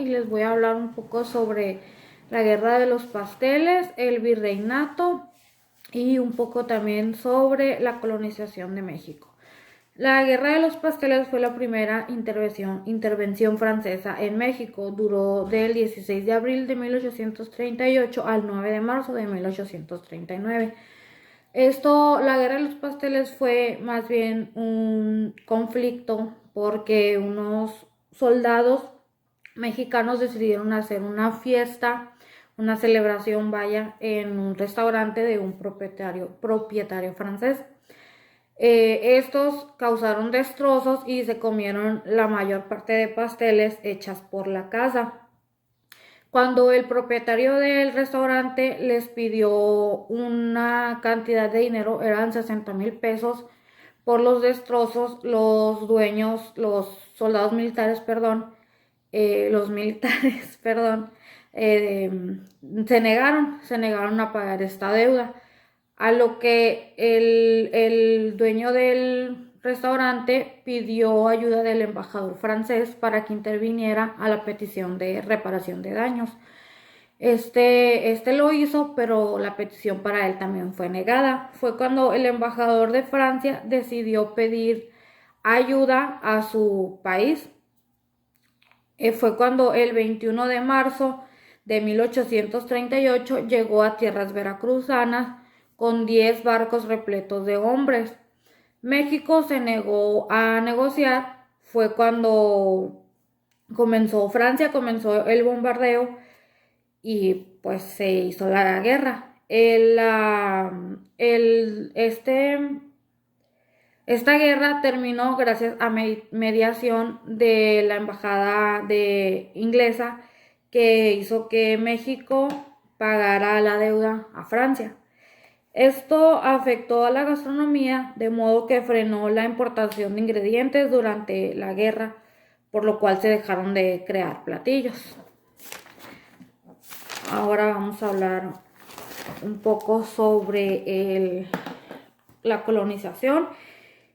les voy a hablar un poco sobre la Guerra de los Pasteles, el Virreinato y un poco también sobre la colonización de México. La Guerra de los Pasteles fue la primera intervención francesa en México. Duró del 16 de abril de 1838 al 9 de marzo de 1839. La Guerra de los Pasteles fue más bien un conflicto porque unos soldados mexicanos decidieron hacer una fiesta, una celebración, vaya, en un restaurante de un propietario francés. Estos causaron destrozos y se comieron la mayor parte de pasteles hechas por la casa. Cuando el propietario del restaurante les pidió una cantidad de dinero, eran 60,000 pesos por los destrozos, los soldados militares, perdón, los militares, perdón, eh, se negaron a pagar esta deuda. A lo que el dueño del restaurante pidió ayuda del embajador francés para que interviniera a la petición de reparación de daños. Este lo hizo, pero la petición para él también fue negada. Fue cuando el embajador de Francia decidió pedir ayuda a su país. Fue cuando el 21 de marzo de 1838 llegó a tierras veracruzanas con 10 barcos repletos de hombres. México se negó a negociar. Fue cuando Francia comenzó el bombardeo y pues se hizo la guerra. Esta guerra terminó gracias a mediación de la embajada inglesa, que hizo que México pagara la deuda a Francia. Esto afectó a la gastronomía, de modo que frenó la importación de ingredientes durante la guerra, por lo cual se dejaron de crear platillos. Ahora vamos a hablar un poco sobre la colonización.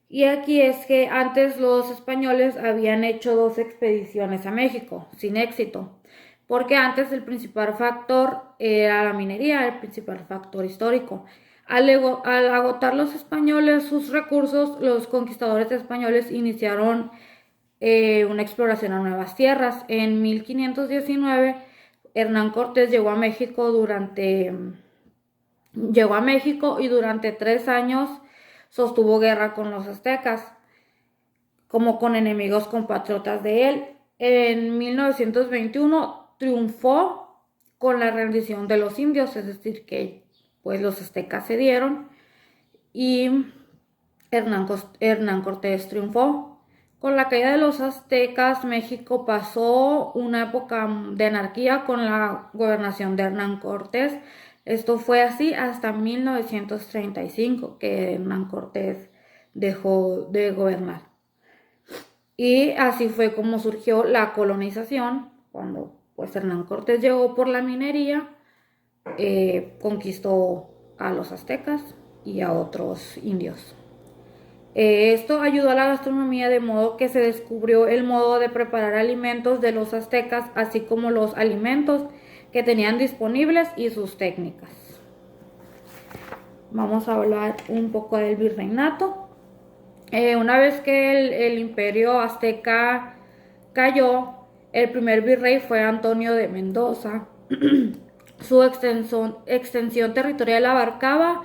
Y aquí es que antes los españoles habían hecho 2 expediciones a México, sin éxito, porque antes el principal factor era la minería, el principal factor histórico. Al agotar los españoles sus recursos, los conquistadores españoles iniciaron una exploración a nuevas tierras. En 1519, Hernán Cortés llegó a México y durante 3 años sostuvo guerra con los aztecas, como con enemigos compatriotas de él. En 1921 triunfó con la rendición de los indios, es decir, que pues los aztecas cedieron y Hernán Cortés triunfó. Con la caída de los aztecas, México pasó una época de anarquía con la gobernación de Hernán Cortés. Esto fue así hasta 1935, que Hernán Cortés dejó de gobernar. Y así fue como surgió la colonización, cuando pues Hernán Cortés llegó por la minería, conquistó a los aztecas y a otros indios. Esto ayudó a la gastronomía, de modo que se descubrió el modo de preparar alimentos de los aztecas, así como los alimentos que tenían disponibles y sus técnicas. Vamos a hablar un poco del virreinato. Una vez que el imperio azteca cayó, el primer virrey fue Antonio de Mendoza. Su extensión territorial abarcaba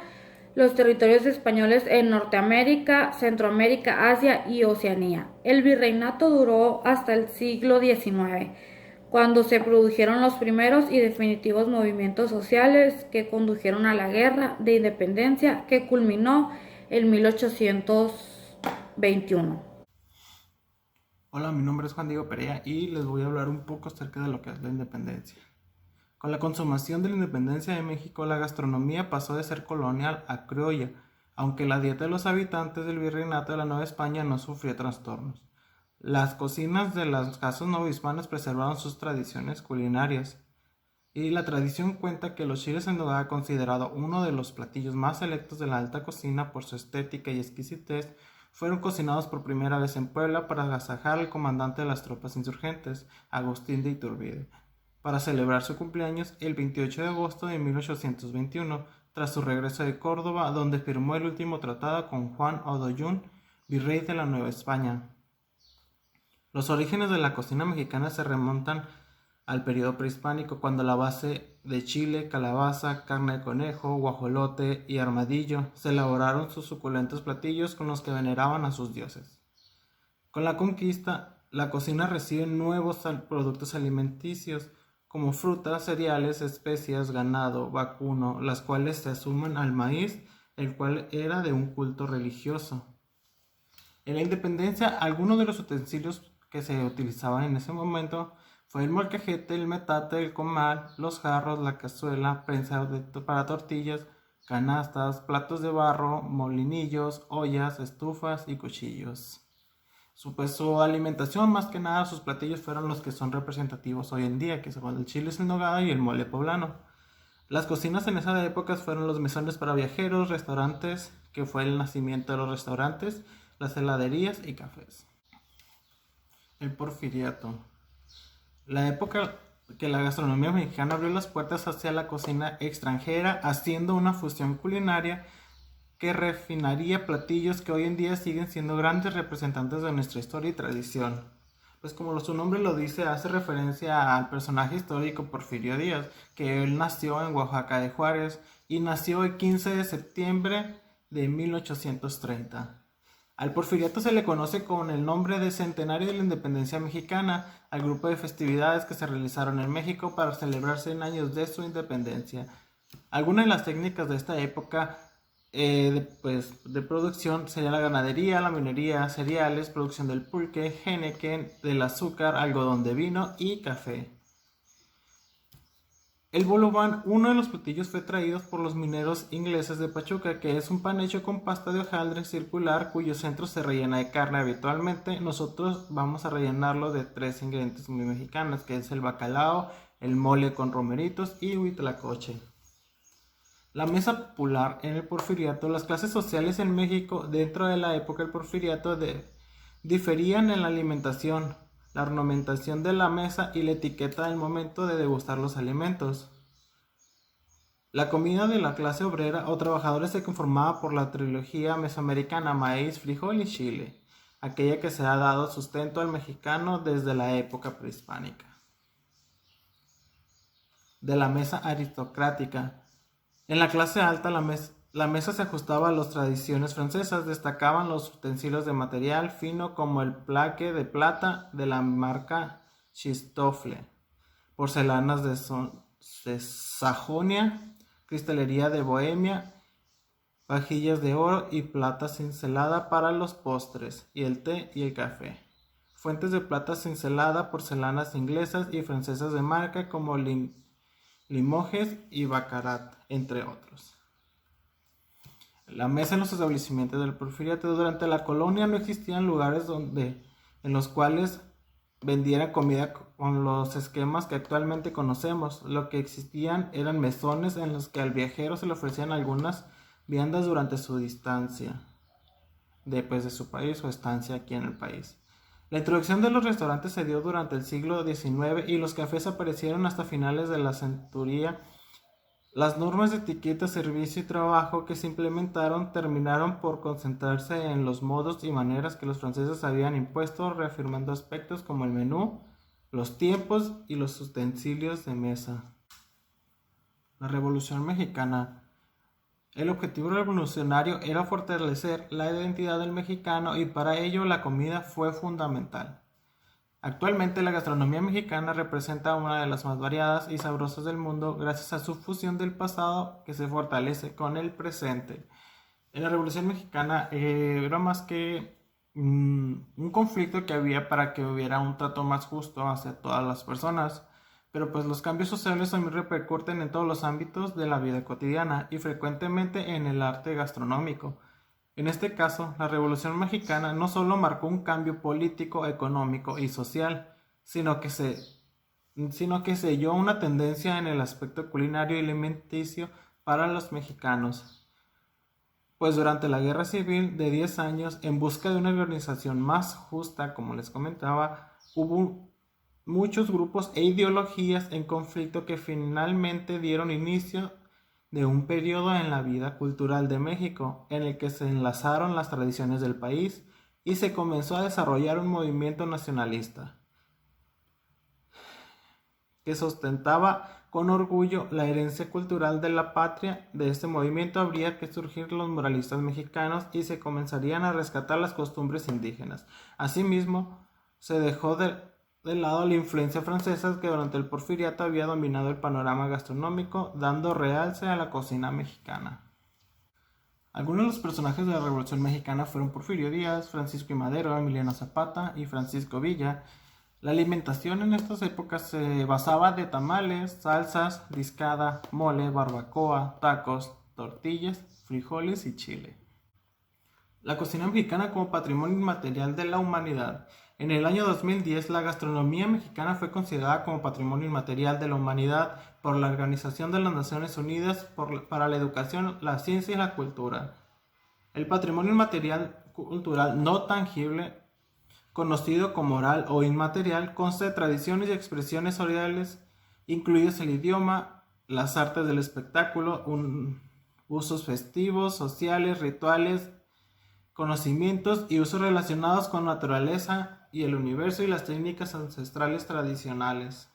los territorios españoles en Norteamérica, Centroamérica, Asia y Oceanía. El virreinato duró hasta el siglo XIX, cuando se produjeron los primeros y definitivos movimientos sociales que condujeron a la guerra de independencia, que culminó en 1821. Hola, mi nombre es Juan Diego Perea y les voy a hablar un poco acerca de lo que es la independencia. Con la consumación de la independencia de México, la gastronomía pasó de ser colonial a criolla, aunque la dieta de los habitantes del virreinato de la Nueva España no sufrió trastornos. Las cocinas de las casas novohispanas preservaron sus tradiciones culinarias, y la tradición cuenta que los chiles en nogada, considerado uno de los platillos más selectos de la alta cocina por su estética y exquisitez, fueron cocinados por primera vez en Puebla para agasajar al comandante de las tropas insurgentes, Agustín de Iturbide, para celebrar su cumpleaños el 28 de agosto de 1821, tras su regreso de Córdoba, donde firmó el último tratado con Juan Odoyún, virrey de la Nueva España. Los orígenes de la cocina mexicana se remontan al periodo prehispánico, cuando la base de chile, calabaza, carne de conejo, guajolote y armadillo se elaboraron sus suculentos platillos con los que veneraban a sus dioses. Con la conquista, la cocina recibe nuevos productos alimenticios, como frutas, cereales, especias, ganado, vacuno, las cuales se suman al maíz, el cual era de un culto religioso. En la independencia, algunos de los utensilios que se utilizaban en ese momento fue el molcajete, el metate, el comal, los jarros, la cazuela, prensa para tortillas, canastas, platos de barro, molinillos, ollas, estufas y cuchillos. Su alimentación, más que nada, sus platillos fueron los que son representativos hoy en día, que son el chile en nogada y el mole poblano. Las cocinas en esa época fueron los mesones para viajeros, restaurantes, que fue el nacimiento de los restaurantes, las heladerías y cafés. El porfiriato. La época que la gastronomía mexicana abrió las puertas hacia la cocina extranjera, haciendo una fusión culinaria que refinaría platillos que hoy en día siguen siendo grandes representantes de nuestra historia y tradición. Pues como su nombre lo dice, hace referencia al personaje histórico Porfirio Díaz, que él nació en Oaxaca de Juárez y nació el 15 de septiembre de 1830. Al porfiriato se le conoce con el nombre de Centenario de la Independencia Mexicana, al grupo de festividades que se realizaron en México para celebrar 100 años de su independencia. Algunas de las técnicas de esta época de producción sería la ganadería, la minería, cereales, producción del pulque, henequen, del azúcar, algodón de vino y café. El bolobán, uno de los platillos, fue traído por los mineros ingleses de Pachuca, que es un pan hecho con pasta de hojaldre circular cuyo centro se rellena de carne. Habitualmente nosotros vamos a rellenarlo de 3 ingredientes muy mexicanos, que es el bacalao, el mole con romeritos y huitlacoche. La mesa popular en el porfiriato. Las clases sociales en México dentro de la época del porfiriato diferían en la alimentación, la ornamentación de la mesa y la etiqueta del momento de degustar los alimentos. La comida de la clase obrera o trabajadores se conformaba por la trilogía mesoamericana: maíz, frijol y chile, aquella que se ha dado sustento al mexicano desde la época prehispánica. De la mesa aristocrática. En la clase alta, la mesa se ajustaba a las tradiciones francesas. Destacaban los utensilios de material fino como el plaque de plata de la marca Chistofle, porcelanas de Sajonia, cristalería de Bohemia, vajillas de oro y plata cincelada para los postres y el té y el café. Fuentes de plata cincelada, porcelanas inglesas y francesas de marca como Limoges y Baccarat, entre otros. La mesa en los establecimientos del porfiriato. Durante la colonia no existían lugares en los cuales vendieran comida con los esquemas que actualmente conocemos. Lo que existían eran mesones en los que al viajero se le ofrecían algunas viandas durante su distancia de su país o estancia aquí en el país. La introducción de los restaurantes se dio durante el siglo XIX y los cafés aparecieron hasta finales de la centuria. Las normas de etiqueta, servicio y trabajo que se implementaron terminaron por concentrarse en los modos y maneras que los franceses habían impuesto, reafirmando aspectos como el menú, los tiempos y los utensilios de mesa. La Revolución Mexicana. El objetivo revolucionario era fortalecer la identidad del mexicano y para ello la comida fue fundamental. Actualmente la gastronomía mexicana representa una de las más variadas y sabrosas del mundo gracias a su fusión del pasado que se fortalece con el presente. En la Revolución Mexicana era más que un conflicto que había para que hubiera un trato más justo hacia todas las personas. Pero pues los cambios sociales también repercuten en todos los ámbitos de la vida cotidiana y frecuentemente en el arte gastronómico. En este caso, la Revolución Mexicana no solo marcó un cambio político, económico y social, sino que selló una tendencia en el aspecto culinario y alimenticio para los mexicanos. pues durante la Guerra Civil de 10 años, en busca de una organización más justa, como les comentaba, hubo muchos grupos e ideologías en conflicto que finalmente dieron inicio de un periodo en la vida cultural de México, en el que se enlazaron las tradiciones del país y se comenzó a desarrollar un movimiento nacionalista que sustentaba con orgullo la herencia cultural de la patria. De este movimiento habría que surgir los muralistas mexicanos y se comenzarían a rescatar las costumbres indígenas. Asimismo, se dejó de lado la influencia francesa que durante el Porfiriato había dominado el panorama gastronómico, dando realce a la cocina mexicana. Algunos de los personajes de la Revolución Mexicana fueron Porfirio Díaz, Francisco I. Madero, Emiliano Zapata y Francisco Villa. La alimentación en estas épocas se basaba de tamales, salsas, discada, mole, barbacoa, tacos, tortillas, frijoles y chile. La cocina mexicana como patrimonio inmaterial de la humanidad. En el año 2010, la gastronomía mexicana fue considerada como patrimonio inmaterial de la humanidad por la Organización de las Naciones Unidas para la Educación, la Ciencia y la Cultura. El patrimonio inmaterial cultural no tangible, conocido como oral o inmaterial, consta de tradiciones y expresiones orales, incluidos el idioma, las artes del espectáculo, usos festivos, sociales, rituales, conocimientos y usos relacionados con la naturaleza y el universo y las técnicas ancestrales tradicionales.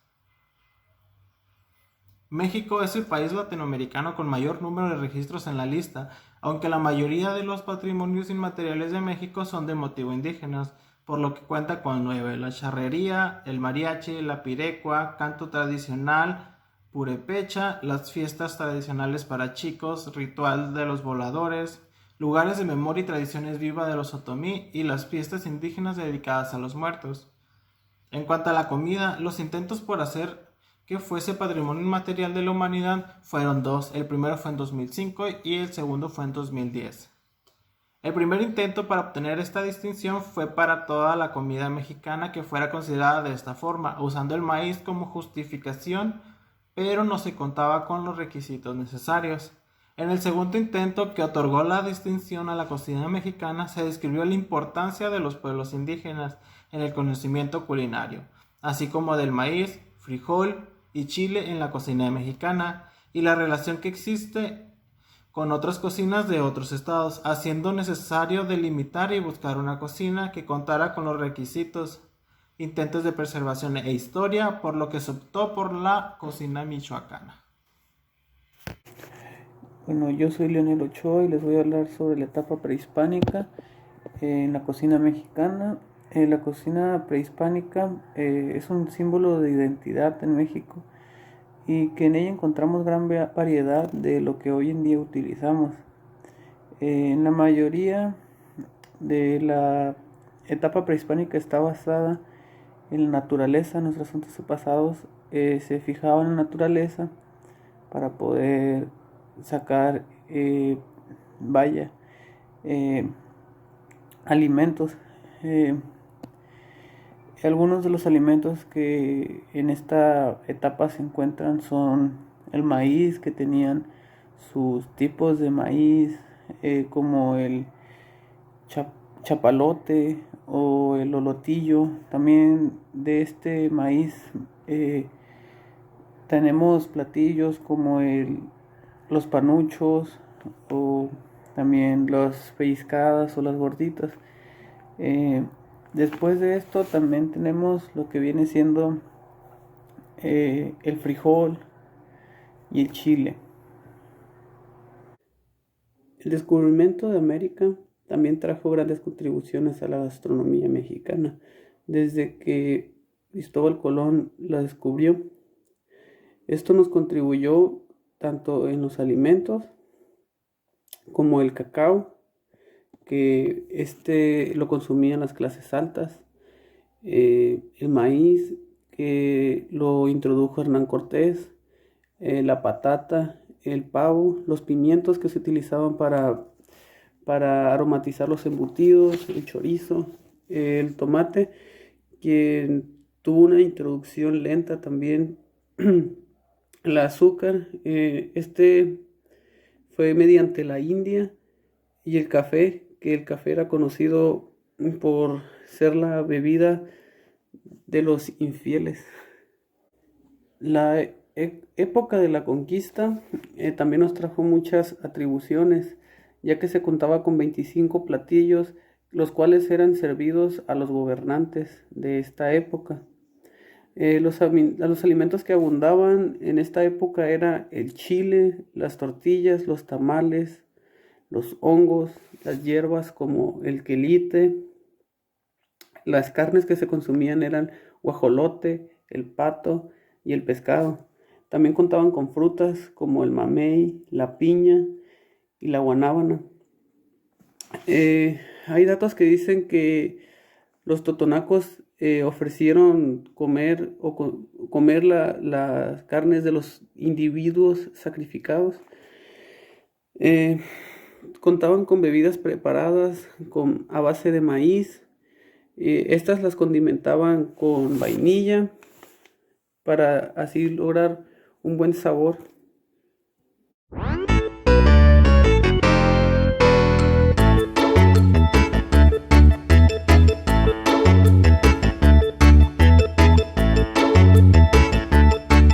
México es el país latinoamericano con mayor número de registros en la lista, aunque la mayoría de los patrimonios inmateriales de México son de motivo indígenas, por lo que cuenta con 9: la charrería, el mariachi, la pirecua, canto tradicional, purépecha, las fiestas tradicionales para chicos, ritual de los voladores, lugares de memoria y tradiciones vivas de los otomí y las fiestas indígenas dedicadas a los muertos. En cuanto a la comida, los intentos por hacer que fuese patrimonio inmaterial de la humanidad fueron 2. El primero fue en 2005 y el segundo fue en 2010. El primer intento para obtener esta distinción fue para toda la comida mexicana que fuera considerada de esta forma, usando el maíz como justificación, pero no se contaba con los requisitos necesarios. En el segundo intento, que otorgó la distinción a la cocina mexicana, se describió la importancia de los pueblos indígenas en el conocimiento culinario, así como del maíz, frijol y chile en la cocina mexicana, y la relación que existe con otras cocinas de otros estados, haciendo necesario delimitar y buscar una cocina que contara con los requisitos, intentos de preservación e historia, por lo que se optó por la cocina michoacana. Bueno, yo soy Leonel Ochoa y les voy a hablar sobre la etapa prehispánica en la cocina mexicana. La cocina prehispánica es un símbolo de identidad en México y que en ella encontramos gran variedad de lo que hoy en día utilizamos. En la mayoría de la etapa prehispánica está basada en la naturaleza. Nuestros antepasados se fijaban en la naturaleza para poder sacar alimentos. Algunos de los alimentos que en esta etapa se encuentran son el maíz, que tenían sus tipos de maíz, como el chapalote o el olotillo. También de este maíz tenemos platillos como los panuchos o también las pellizcadas o las gorditas. Después de esto también tenemos lo que viene siendo el frijol y el chile. El descubrimiento de América también trajo grandes contribuciones a la gastronomía mexicana. Desde que Cristóbal Colón la descubrió, esto nos contribuyó tanto en los alimentos como el cacao, que lo consumían las clases altas, el maíz, que lo introdujo Hernán Cortés, la patata, el pavo, los pimientos que se utilizaban para aromatizar los embutidos, el chorizo, el tomate, que tuvo una introducción lenta también. El azúcar, fue mediante la India y el café, que el café era conocido por ser la bebida de los infieles. La época de la conquista también nos trajo muchas atribuciones, ya que se contaba con 25 platillos, los cuales eran servidos a los gobernantes de esta época. Los alimentos que abundaban en esta época era el chile, las tortillas, los tamales, los hongos, las hierbas como el quelite. Las carnes que se consumían eran guajolote, el pato y el pescado. También contaban con frutas como el mamey, la piña y la guanábana. Hay datos que dicen que los totonacos ofrecieron comer las carnes de los individuos sacrificados. Contaban con bebidas preparadas a base de maíz. Estas las condimentaban con vainilla para así lograr un buen sabor.